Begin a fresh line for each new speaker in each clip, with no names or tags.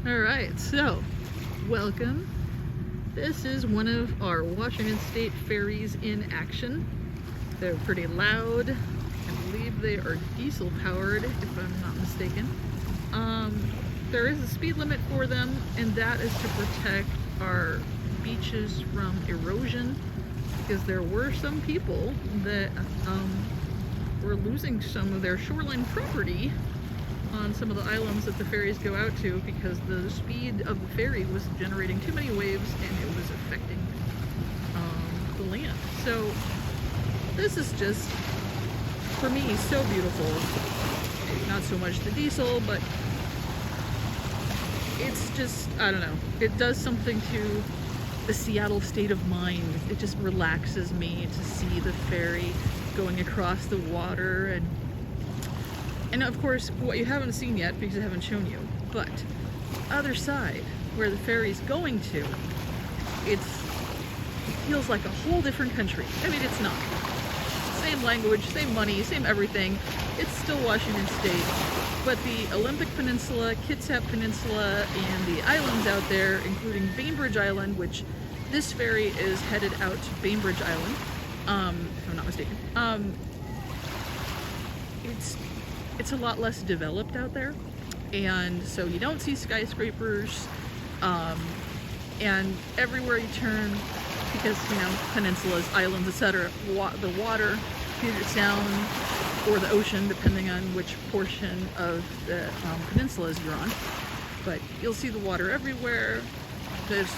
Alright, so welcome. This is one of our Washington State ferries in action. They're pretty loud. I believe they are diesel powered, if I'm not mistaken. There is a speed limit for them, and that is to protect our beaches from erosion, because there were some people that were losing some of their shoreline property on some of the islands that the ferries go out to because the speed of the ferry was generating too many waves and it was affecting the land. So this is just, for me, so beautiful. Maybe not so much the diesel, but it's just, I don't know, it does something to the Seattle state of mind. It just relaxes me to see the ferry going across the water. And of course, what you haven't seen yet, because I haven't shown you, but the other side, where the ferry's going to, it feels like a whole different country. I mean, it's not. Same language, same money, same everything. It's still Washington State, but the Olympic Peninsula, Kitsap Peninsula, and the islands out there, including Bainbridge Island, which this ferry is headed out to Bainbridge Island, if I'm not mistaken. It's a lot less developed out there, and so you don't see skyscrapers, and everywhere you turn, because, you know, peninsulas, islands, etc., the water, Puget Sound, or the ocean, depending on which portion of the peninsulas you're on, but you'll see the water everywhere. There's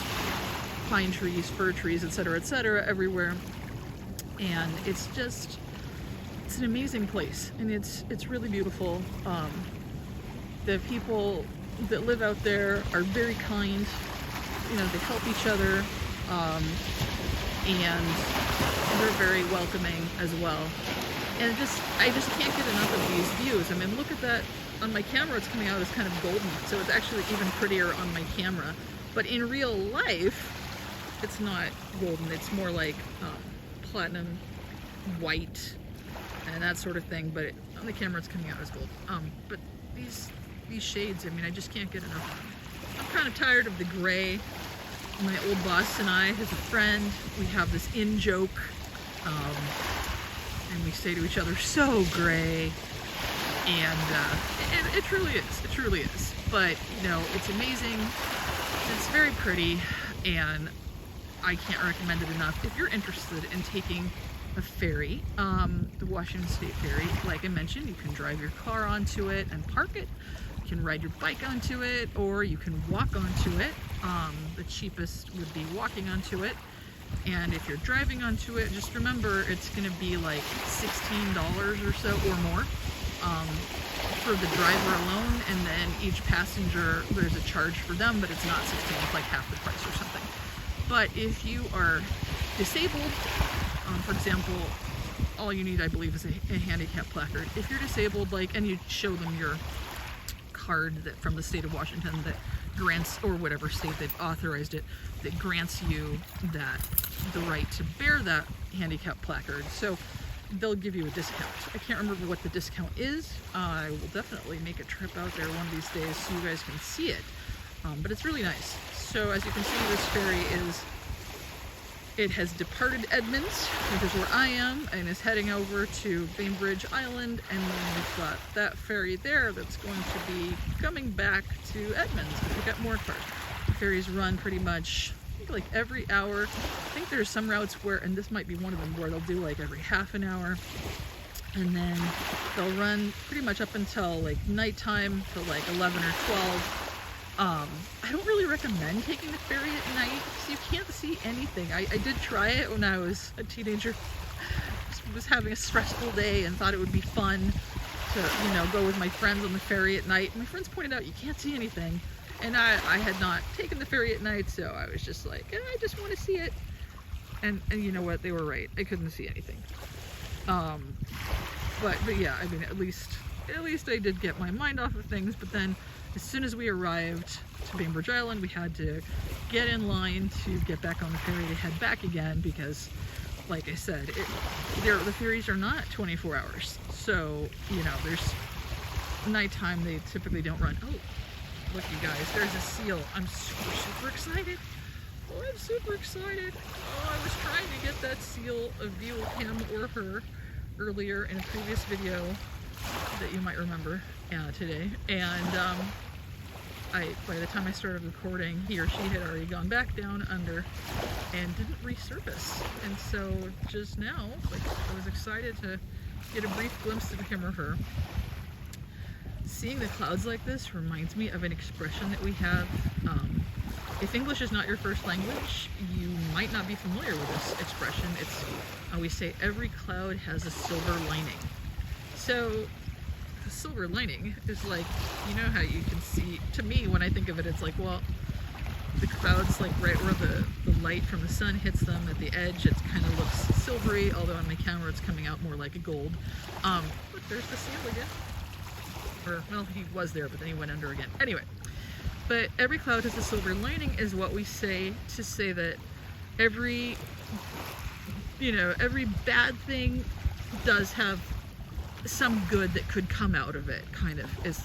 pine trees, fir trees, etc., everywhere, and it's an amazing place, and it's really beautiful. The people that live out there are very kind. You know, they help each other, and they're very welcoming as well. And I just can't get enough of these views. I mean, look at that. On my camera, it's coming out as kind of golden, so it's actually even prettier on my camera. But in real life, it's not golden. It's more like platinum white and that sort of thing, but on the camera it's coming out as gold. But these shades, I mean, I just can't get enough of them. I'm kind of tired of the gray. My old boss and I, as a friend, we have this in-joke, and we say to each other, "So gray," and it truly is. But, you know, it's amazing, it's very pretty, and I can't recommend it enough. If you're interested in taking a ferry, the Washington State Ferry, like I mentioned, you can drive your car onto it and park it. You can ride your bike onto it, or you can walk onto it. The cheapest would be walking onto it. And if you're driving onto it, just remember it's going to be like $16 or so or more for the driver alone, and then each passenger, there's a charge for them, but it's not 16, it's like half the price or something. But if you are disabled, for example, all you need, I believe, is a handicap placard. If you're disabled, and you show them your card from the state of Washington that grants, or whatever state they've authorized it, that grants you the right to bear that handicap placard. So they'll give you a discount. I can't remember what the discount is. I will definitely make a trip out there one of these days so you guys can see it. But it's really nice. So as you can see, this ferry it has departed Edmonds, which is where I am, and is heading over to Bainbridge Island, and then we've got that ferry there that's going to be coming back to Edmonds. We've got more cars. The ferries run pretty much, I think, like every hour. I think there's some routes where, and this might be one of them, where they'll do like every half an hour, and then they'll run pretty much up until like nighttime, till like 11 or 12. I don't really recommend taking the ferry at night because you can't see anything. I did try it when I was a teenager. Was having a stressful day and thought it would be fun to, you know, go with my friends on the ferry at night. My friends pointed out you can't see anything, and I had not taken the ferry at night, so I was just like, I just want to see it. And you know what? They were right. I couldn't see anything. But yeah, I mean, at least I did get my mind off of things. But then, as soon as we arrived to Bainbridge Island, we had to get in line to get back on the ferry to head back again because, like I said, the ferries are not 24 hours. So, you know, there's nighttime, they typically don't run. Oh, Look, you guys, there's a seal. I'm super, super excited. Oh, I'm super excited. Oh, I was trying to get that seal a view of him or her earlier in a previous video that you might remember today. And by the time I started recording, he or she had already gone back down under and didn't resurface. And so just now, like, I was excited to get a brief glimpse of him or her. Seeing the clouds like this reminds me of an expression that we have. If English is not your first language, you might not be familiar with this expression. It's we say every cloud has a silver lining. So the silver lining is like, you know how you can see, to me when I think of it, it's like, well, the clouds, like right where the light from the sun hits them at the edge, it kind of looks silvery, although on my camera it's coming out more like a gold. Look, there's the seal again. Or, well, he was there, but then he went under again. Anyway, but every cloud has a silver lining is what we say to say that every bad thing does have some good that could come out of it, kind of, is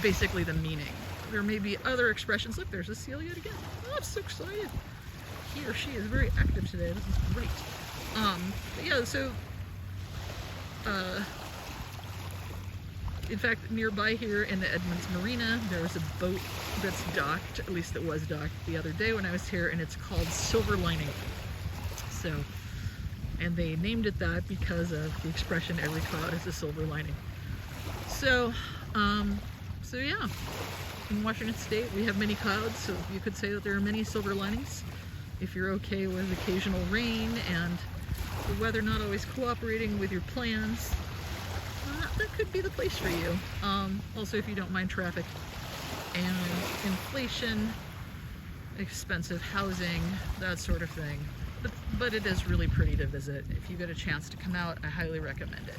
basically the meaning. There may be other expressions. Look, there's a seal yet again. Oh, I'm so excited. He or she is very active today. This is great. But yeah, so, in fact, nearby here in the Edmonds Marina, there's a boat that's docked, at least it was docked the other day when I was here, and it's called Silver Lining. So, and they named it that because of the expression, every cloud has a silver lining. So, so yeah, in Washington State, we have many clouds, so you could say that there are many silver linings. If you're okay with occasional rain and the weather not always cooperating with your plans, that could be the place for you. Also, if you don't mind traffic and inflation, expensive housing, that sort of thing. But it is really pretty to visit. If you get a chance to come out, I highly recommend it.